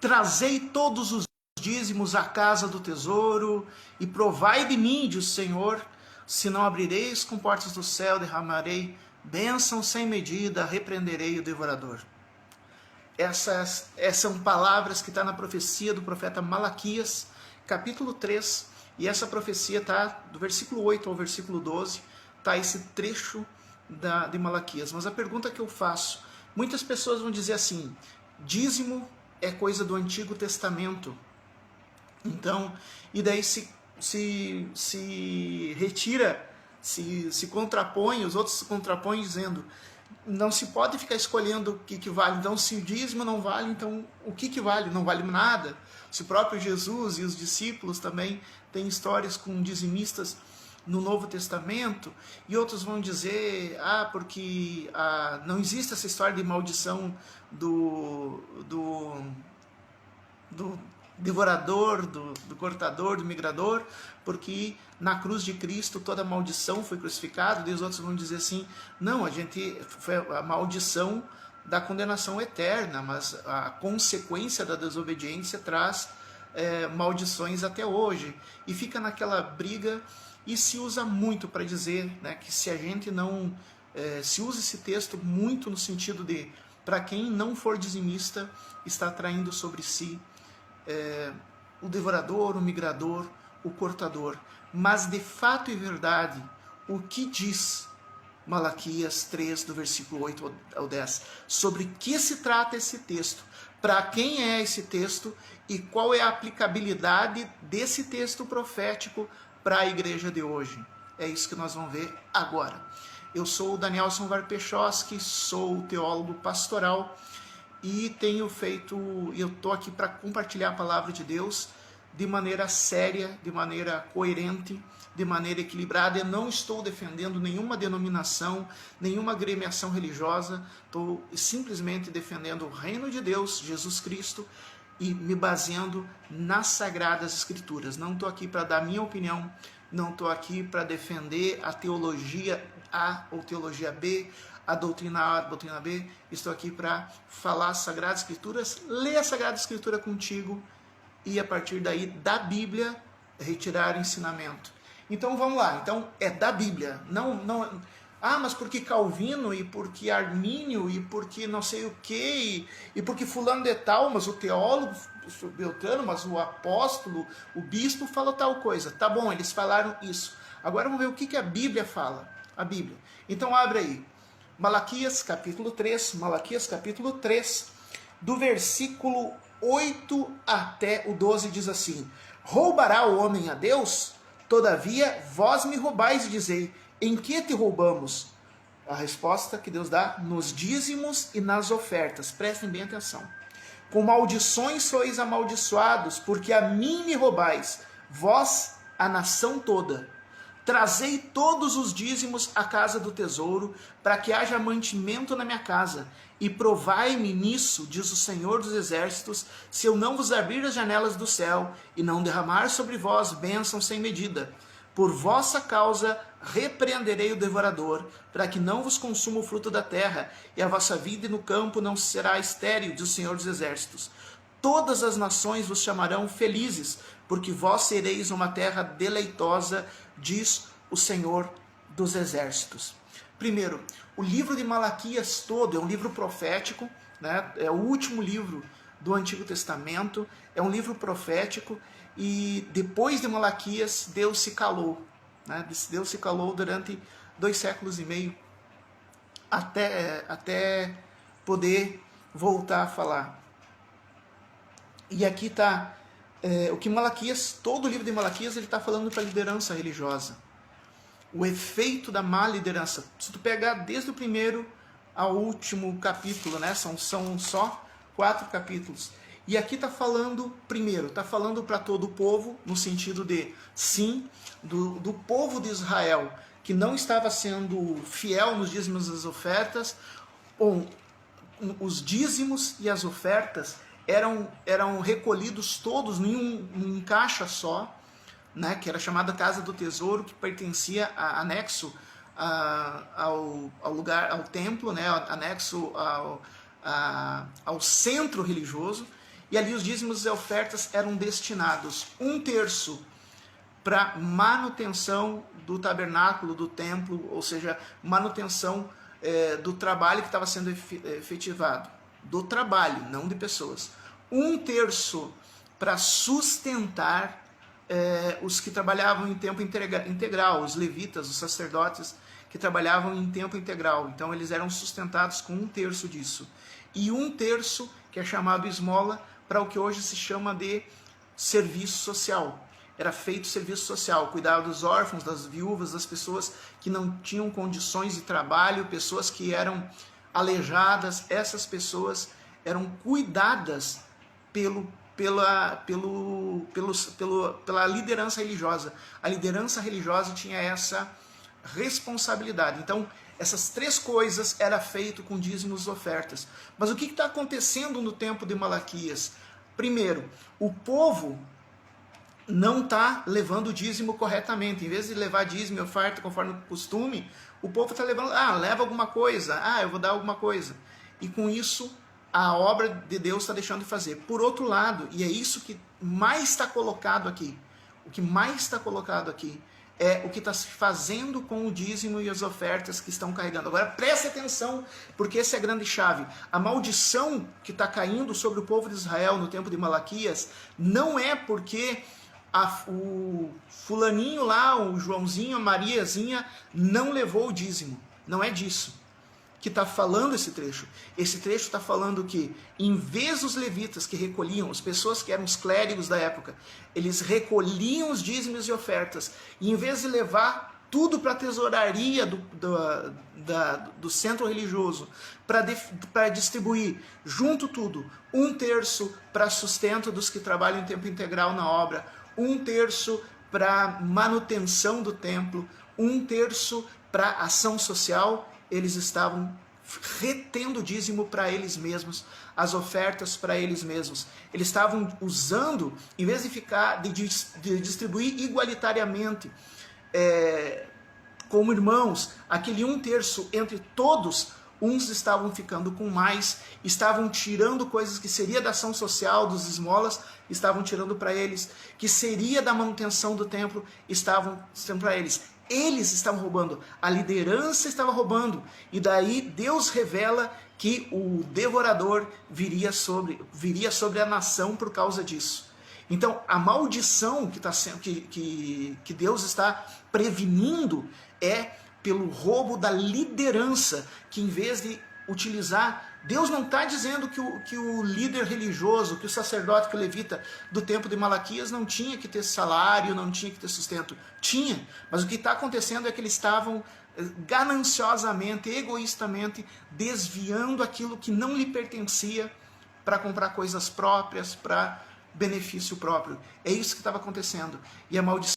trazei todos os dízimos à casa do tesouro, e provai de mim, diz o Senhor, se não abrireis com portas do céu, derramarei bênção sem medida, repreenderei o devorador. Essas são palavras que estão na profecia do profeta Malaquias, capítulo 3, e essa profecia está do versículo 8 ao versículo 12, está esse trecho de Malaquias. Mas a pergunta que eu faço, muitas pessoas vão dizer assim, dízimo é coisa do Antigo Testamento, então, e daí se retira, se contrapõe, os outros se contrapõem dizendo, não se pode ficar escolhendo o que vale. Então, se o dízimo não vale, então o que vale? Não vale nada. Se o próprio Jesus e os discípulos também têm histórias com dizimistas no Novo Testamento, e outros vão dizer, porque não existe essa história de maldição do devorador, do cortador, do migrador, porque na cruz de Cristo toda maldição foi crucificada. E os outros vão dizer assim, não, foi a maldição da condenação eterna, mas a consequência da desobediência traz maldições até hoje, e fica naquela briga, e se usa muito para dizer, né, que se a gente não, se usa esse texto muito no sentido de, para quem não for dizimista, está traindo sobre si o devorador, o migrador, o cortador. Mas de fato e verdade, o que diz Malaquias 3, do versículo 8 ao 10, sobre que se trata esse texto, para quem é esse texto e qual é a aplicabilidade desse texto profético para a igreja de hoje. É isso que nós vamos ver agora. Eu sou o Danielson Varpechoski, sou teólogo pastoral, e eu estou aqui para compartilhar a palavra de Deus de maneira séria, de maneira coerente, de maneira equilibrada. Eu não estou defendendo nenhuma denominação, nenhuma agremiação religiosa, estou simplesmente defendendo o reino de Deus, Jesus Cristo, e me baseando nas Sagradas Escrituras. Não estou aqui para dar minha opinião, não estou aqui para defender a teologia A ou teologia B, a doutrina A, a doutrina B. Estou aqui para falar as Sagradas Escrituras, ler a Sagrada Escritura contigo e a partir daí da Bíblia retirar ensinamento. Então vamos lá, então é da Bíblia, não mas porque Calvino, e porque Armínio, e porque não sei o que, e porque fulano de tal, mas o teólogo Beltrano, mas o apóstolo, o bispo fala tal coisa. Tá bom, eles falaram isso. Agora vamos ver o que a Bíblia fala. A Bíblia. Então abre aí, Malaquias capítulo 3, do versículo 8 até o 12 diz assim: roubará o homem a Deus? Todavia vós me roubais e dizei, em que te roubamos? A resposta que Deus dá, nos dízimos e nas ofertas. Prestem bem atenção. Com maldições sois amaldiçoados, porque a mim me roubais, vós, a nação toda. Trazei todos os dízimos à casa do tesouro, para que haja mantimento na minha casa, e provai-me nisso, diz o Senhor dos Exércitos, se eu não vos abrir as janelas do céu, e não derramar sobre vós bênção sem medida. Por vossa causa repreenderei o devorador, para que não vos consuma o fruto da terra, e a vossa vida no campo não será estéril, diz o Senhor dos Exércitos. Todas as nações vos chamarão felizes, porque vós sereis uma terra deleitosa, diz o Senhor dos Exércitos. Primeiro, o livro de Malaquias todo é um livro profético, né? É o último livro do Antigo Testamento, é um livro profético, e depois de Malaquias, Deus se calou, né? Deus se calou durante 2 séculos e meio, até poder voltar a falar. E aqui está o que Malaquias, todo o livro de Malaquias, ele está falando para a liderança religiosa. O efeito da má liderança. Se tu pegar desde o primeiro ao último capítulo, né, são só 4 capítulos. E aqui está falando, primeiro, está falando para todo o povo, no sentido de, sim, do povo de Israel, que não estava sendo fiel nos dízimos e as ofertas, ou os dízimos e as ofertas eram recolhidos todos em caixa só, né, que era chamada Casa do Tesouro, que pertencia anexo ao lugar, ao templo, né, anexo ao centro religioso, e ali os dízimos e ofertas eram destinados 1/3 para manutenção do tabernáculo, do templo, ou seja, manutenção do trabalho que estava sendo efetivado. Do trabalho, não de pessoas. 1/3 para sustentar os que trabalhavam em tempo integral, os levitas, os sacerdotes que trabalhavam em tempo integral. Então eles eram sustentados com 1/3 disso. E 1/3, que é chamado esmola, para o que hoje se chama de serviço social. Era feito serviço social, cuidar dos órfãos, das viúvas, das pessoas que não tinham condições de trabalho, pessoas que eram aleijadas. Essas pessoas eram cuidadas pela liderança religiosa. A liderança religiosa tinha essa responsabilidade. Então, essas 3 coisas era feito com dízimos e ofertas. Mas o que está acontecendo no tempo de Malaquias? Primeiro, o povo não está levando o dízimo corretamente. Em vez de levar dízimo e oferta conforme o costume, o povo está levando, leva alguma coisa, eu vou dar alguma coisa. E com isso, a obra de Deus está deixando de fazer. Por outro lado, e é isso que mais está colocado aqui, o que mais está colocado aqui é o que está se fazendo com o dízimo e as ofertas que estão carregando. Agora preste atenção, porque essa é a grande chave. A maldição que está caindo sobre o povo de Israel no tempo de Malaquias não é porque o fulaninho lá, o Joãozinho, a Mariazinha não levou o dízimo. Não é disso que está falando esse trecho. Esse trecho está falando que, em vez dos levitas que recolhiam, as pessoas que eram os clérigos da época, eles recolhiam os dízimos e ofertas, e em vez de levar tudo para a tesouraria do centro religioso, para distribuir junto tudo, 1/3 para sustento dos que trabalham em tempo integral na obra, 1/3 para manutenção do templo, 1/3 para ação social, eles estavam retendo o dízimo para eles mesmos, as ofertas para eles mesmos. Eles estavam usando, em vez de distribuir igualitariamente, como irmãos, aquele 1/3 entre todos, uns estavam ficando com mais, estavam tirando coisas que seria da ação social, dos esmolas, estavam tirando para eles, que seria da manutenção do templo, estavam para eles. Eles estavam roubando, a liderança estava roubando, e daí Deus revela que o devorador viria sobre a nação por causa disso. Então, a maldição que Deus está prevenindo é pelo roubo da liderança, que em vez de utilizar... Deus não está dizendo que o líder religioso, que o sacerdote, que o levita do tempo de Malaquias não tinha que ter salário, não tinha que ter sustento. Tinha, mas o que está acontecendo é que eles estavam gananciosamente, egoístamente, desviando aquilo que não lhe pertencia para comprar coisas próprias, para benefício próprio. É isso que estava acontecendo. E a maldição